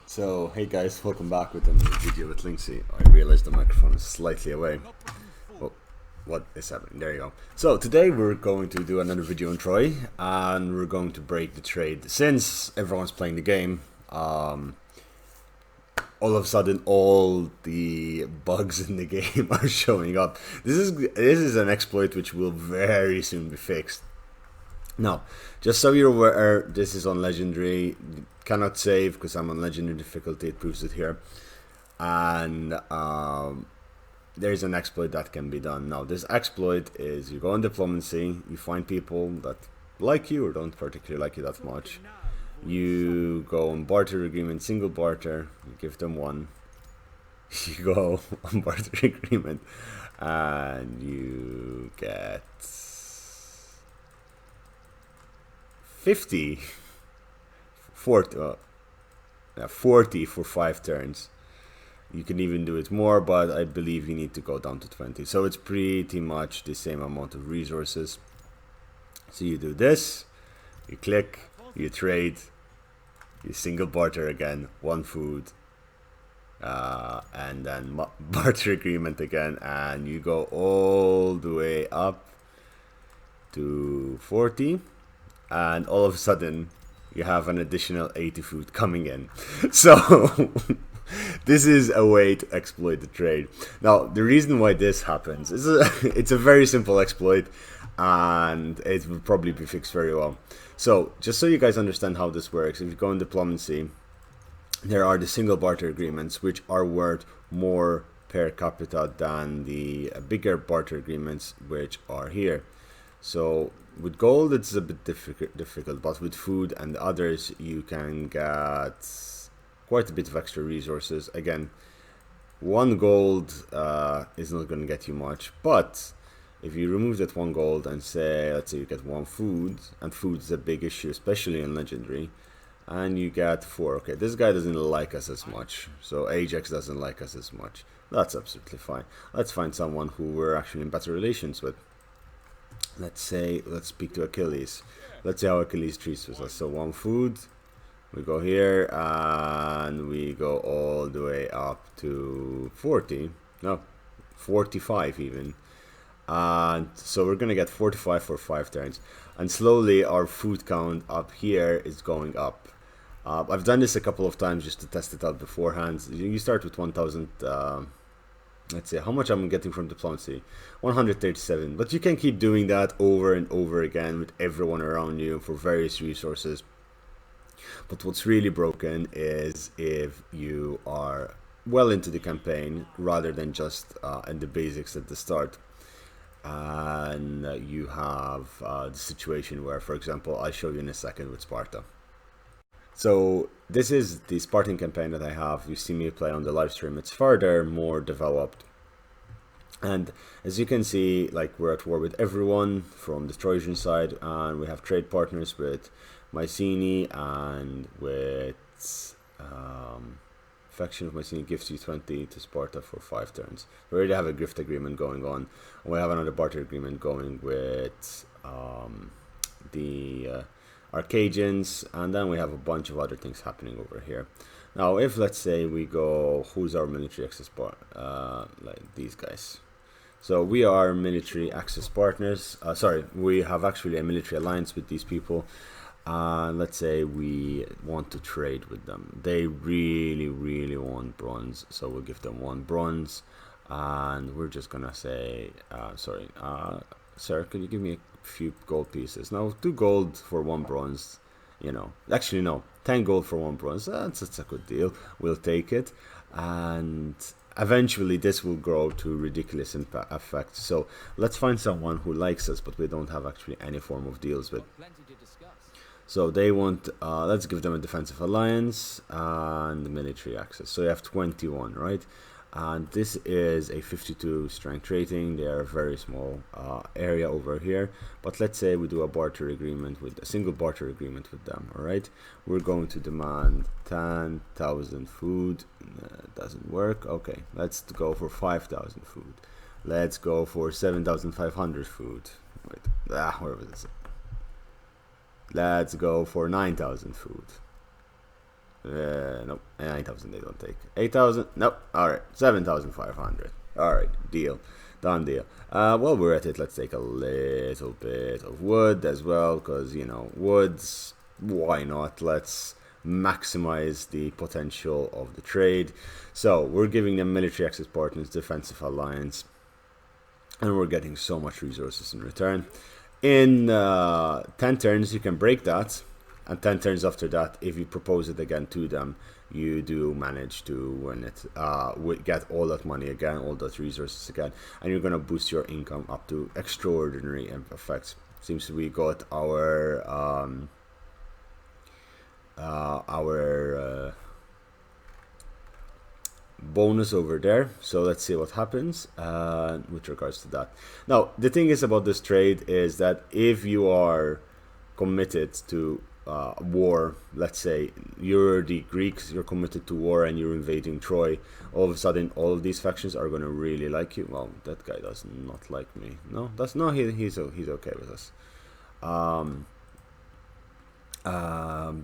So, hey guys, welcome back with another video with Linksy. I realized the microphone is slightly away. Oh, what is happening? There you go. So, today we're going to do another video on Troy, and we're going to break the trade. Since everyone's playing the game, all of a sudden all the bugs in the game are showing up. This is an exploit which will very soon be fixed. Now, just so you're aware, this is on Legendary. Cannot save because I'm on Legendary difficulty, it proves it here. And there's an exploit that can be done. Now, this exploit is you go on Diplomacy, you find people that like you or don't particularly like you that much. You go on Barter Agreement, single barter, you give them one. You go on Barter Agreement and you get 50 40 for 5 turns. You can even do it more, but I believe you need to go down to 20. So it's pretty much the same amount of resources. So you do this, you click, you trade, you single barter again, one food, and then barter agreement again, and you go all the way up to 40, and all of a sudden you have an additional 80 food coming in. So this is a way to exploit the trade. Now, the reason why this happens is it's a very simple exploit, and it will probably be fixed very well. So just so you guys understand how this works, if you go in Diplomacy, there are the single barter agreements, which are worth more per capita than the bigger barter agreements, which are here. So with gold it's a bit difficult, but with food and others you can get quite a bit of extra resources. Again, one gold is not going to get you much, but if you remove that one gold and say, let's say you get one food, and food is a big issue, especially in Legendary, and you get 4. Okay, this guy doesn't like us as much, so Ajax doesn't like us as much. That's absolutely fine. Let's find someone who we're actually in better relations with. Let's speak to Achilles. Let's see how Achilles treats us. So one food, we go here and we go all the way up to 40, no, 45 even. And so we're gonna get 45 for 5 turns, and slowly our food count up here is going up. I've done this a couple of times just to test it out beforehand. You start with 1000. Let's see how much I'm getting from Diplomacy, 137, but you can keep doing that over and over again with everyone around you for various resources. But what's really broken is if you are well into the campaign rather than just in the basics at the start, and you have the situation where, for example, I'll show you in a second with Sparta. So this is the Spartan campaign that I have. You see me play on the live stream. It's further more developed, and as you can see, like, we're at war with everyone from the Trojan side, and we have trade partners with Mycenae, and with faction of Mycenae gives you 20 to Sparta for 5 turns. We already have a gift agreement going on, and we have another barter agreement going with the Arcadians, and then we have a bunch of other things happening over here. Now, if let's say we go, who's our military access like these guys. So we are military access partners. Sorry, we have actually a military alliance with these people. Let's say we want to trade with them. They really want bronze, so we'll give them 1 bronze, and we're just gonna say, sorry, sir, can you give me a few gold pieces? Now, 2 gold for 1 bronze, you know, actually no, 10 gold for 1 bronze, that's a good deal. We'll take it, and eventually this will grow to ridiculous effect. So let's find someone who likes us, but we don't have actually any form of deals with. So they want, let's give them a defensive alliance and military access. So you have 21, right? And this is a 52 strength rating. They are a very small area over here, but let's say we do a barter agreement with a single barter agreement with them. All right, we're going to demand 10,000 food. Doesn't work. Okay, let's go for 5,000 food. Let's go for 7,500 food. Wait, where was this? Let's go for 9,000 food. Nope, 9,000 they don't take. 8,000, nope, alright, 7,500. Alright, deal, done deal. While we're at it, let's take a little bit of wood as well, because, you know, woods, why not? Let's maximize the potential of the trade. So, we're giving them military access partners, defensive alliance, and we're getting so much resources in return. In 10 turns, you can break that, and 10 turns after that, if you propose it again to them, you do manage to win it, get all that money again, all those resources again, and you're going to boost your income up to extraordinary effects. Seems we got our bonus over there, so let's see what happens with regards to that. Now, the thing is about this trade is that if you are committed to war, let's say you're the Greeks, you're committed to war and you're invading Troy, all of a sudden all of these factions are going to really like you. Well, that guy does not like me. No, that's no, he's okay with us.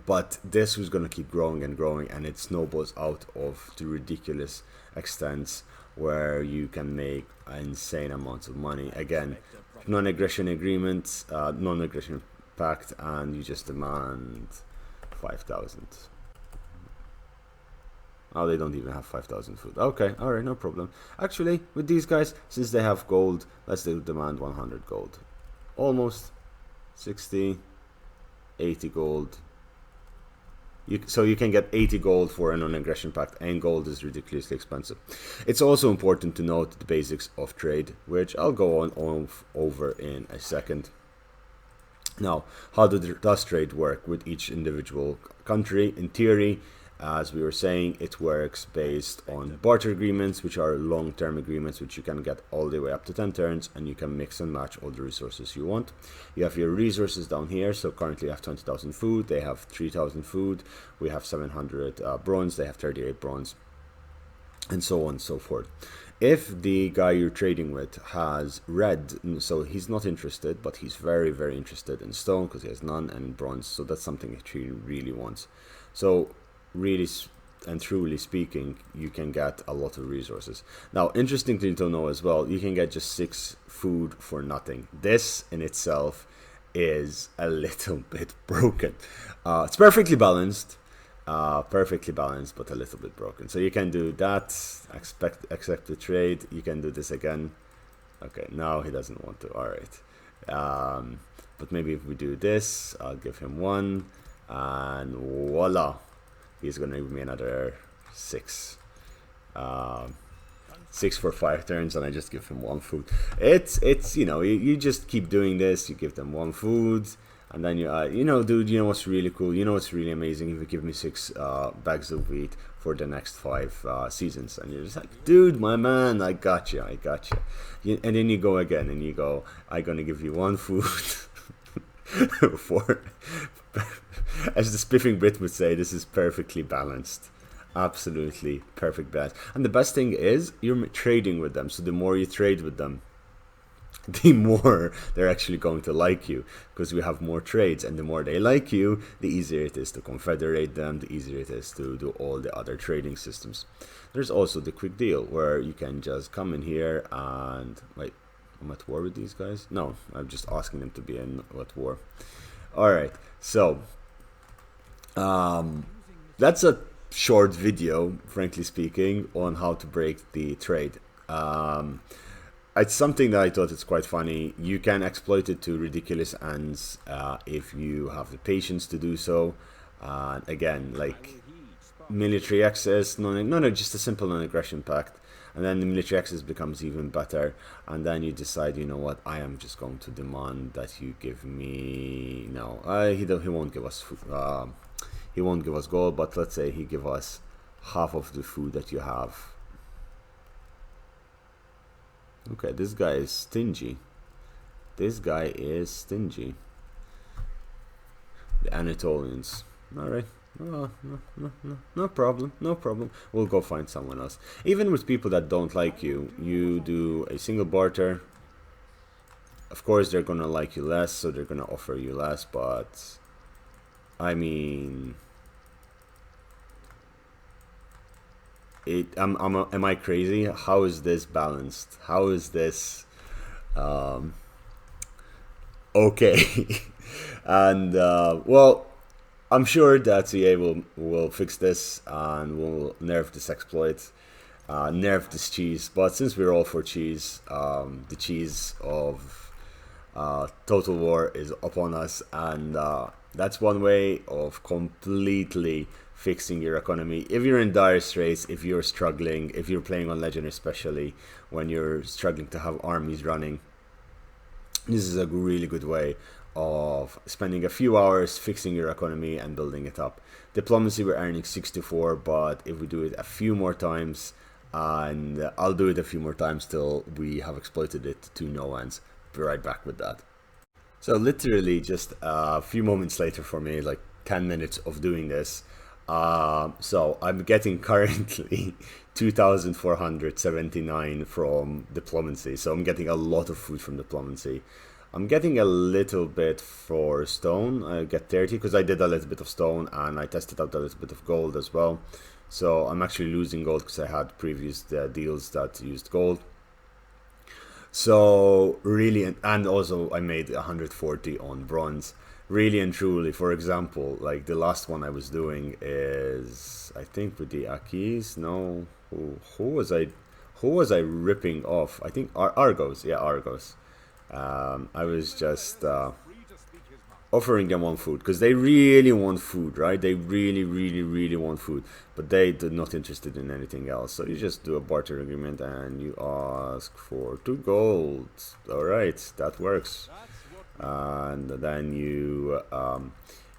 But this was going to keep growing and growing, and it snowballs out of to ridiculous extents where you can make insane amounts of money. Again, non-aggression agreements, non-aggression pact, and you just demand 5,000. Oh, they don't even have 5,000 food. Okay, alright, no problem. Actually, with these guys, since they have gold, let's demand 100 gold. Almost 60, 80 gold. So you can get 80 gold for a non-aggression pact, and gold is ridiculously expensive. It's also important to note the basics of trade, which I'll go on over in a second. Now, how does trade work with each individual country? In theory, as we were saying, it works based on barter agreements, which are long-term agreements, which you can get all the way up to 10 turns, and you can mix and match all the resources you want. You have your resources down here, so currently I have 20,000 food, they have 3,000 food, we have 700 bronze, they have 38 bronze, and so on and so forth. If the guy you're trading with has red, so he's not interested, but he's very, very interested in stone because he has none, and bronze, so that's something that he really wants. So really and truly speaking, you can get a lot of resources. Now, interesting thing to know as well, you can get just 6 food for nothing. This in itself is a little bit broken. It's perfectly balanced. But a little bit broken. So you can do that, accept the trade, you can do this again. Okay, now he doesn't want to, alright. But maybe if we do this, I'll give him 1, and voila, he's gonna give me another 6. 6 for 5 turns, and I just give him 1 food. It's you know, you just keep doing this, you give them 1 food, and then you know, dude, you know what's really cool? You know what's really amazing? If you give me 6 bags of wheat for the next 5 seasons, and you're just like, dude, my man, I got you. And then you go again, and you go, I'm gonna give you 1 food for, as the spiffing Brit would say, this is perfectly balanced. Absolutely perfect balance. And the best thing is, you're trading with them, so the more you trade with them, the more they're actually going to like you, because we have more trades, and the more they like you, the easier it is to confederate them, the easier it is to do all the other trading systems. There's also the quick deal, where you can just come in here and wait, I'm at war with these guys? No, I'm just asking them to be at war. Alright, so that's a short video, frankly speaking, on how to break the trade. It's something that I thought it's quite funny. You can exploit it to ridiculous ends if you have the patience to do so. Again, like military access, no, just a simple non-aggression pact, and then the military access becomes even better. And then you decide, you know what, I am just going to demand that you give me. No, he won't give us. He won't give us gold, but let's say he give us half of the food that you have. Okay, this guy is stingy. The Anatolians. Alright. Oh, no problem. We'll go find someone else. Even with people that don't like you, you do a single barter. Of course, they're gonna like you less, so they're gonna offer you less, but I mean, Am I crazy? How is this balanced? How is this okay? And well, I'm sure that CA will fix this and will nerf this exploit, nerf this cheese. But since we're all for cheese, the cheese of Total War is upon us, and that's one way of completely fixing your economy. If you're in dire straits, if you're struggling, if you're playing on Legend especially, when you're struggling to have armies running, this is a really good way of spending a few hours fixing your economy and building it up. Diplomacy, we're earning 64, but if we do it a few more times, and I'll do it a few more times till we have exploited it to no ends. Be right back with that. So literally just a few moments later for me, like 10 minutes of doing this. So I'm getting currently 2,479 from diplomacy. So I'm getting a lot of food from diplomacy. I'm getting a little bit for stone. I get 30 because I did a little bit of stone and I tested out a little bit of gold as well. So I'm actually losing gold because I had previous deals that used gold. So really, and also I made 140 on bronze. Really and truly, for example, like the last one I was doing is, I think with the Akis, no, who was I ripping off? I think Argos, yeah, Argos. I was just offering them one food because they really want food, right? They really want food, but they're not interested in anything else. So you just do a barter agreement and you ask for 2 gold. All right, that works. And then you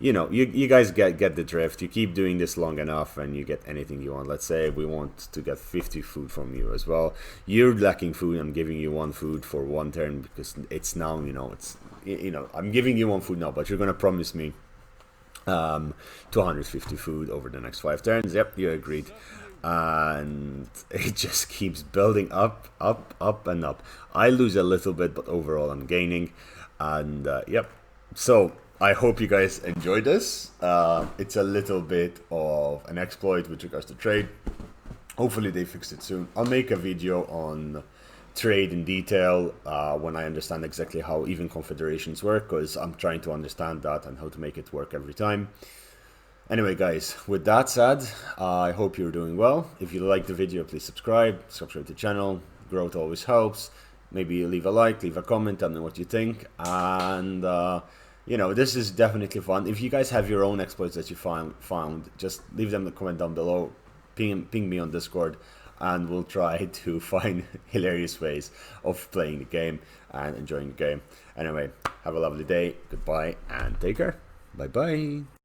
you know, you guys get the drift. You keep doing this long enough and you get anything you want. Let's say we want to get 50 food from you as well. You're lacking food. I'm giving you 1 food for 1 turn because it's now, you know, it's, you know, I'm giving you 1 food now, but you're gonna promise me 250 food over the next 5 turns. Yep, you agreed. And it just keeps building up and up. I lose a little bit, but overall I'm gaining. And yep, so I hope you guys enjoyed this. It's a little bit of an exploit with regards to trade. Hopefully they fix it soon. I'll make a video on trade in detail when I understand exactly how even confederations work, because I'm trying to understand that and how to make it work every time. Anyway guys, with that said, I hope you're doing well. If you like the video, please subscribe to the channel. Growth always helps. Maybe leave a like, leave a comment, tell me what you think. And you know, this is definitely fun. If you guys have your own exploits that you found, just leave them in the comment down below. Ping me on Discord, and we'll try to find hilarious ways of playing the game and enjoying the game. Anyway, have a lovely day, goodbye, and take care. Bye bye.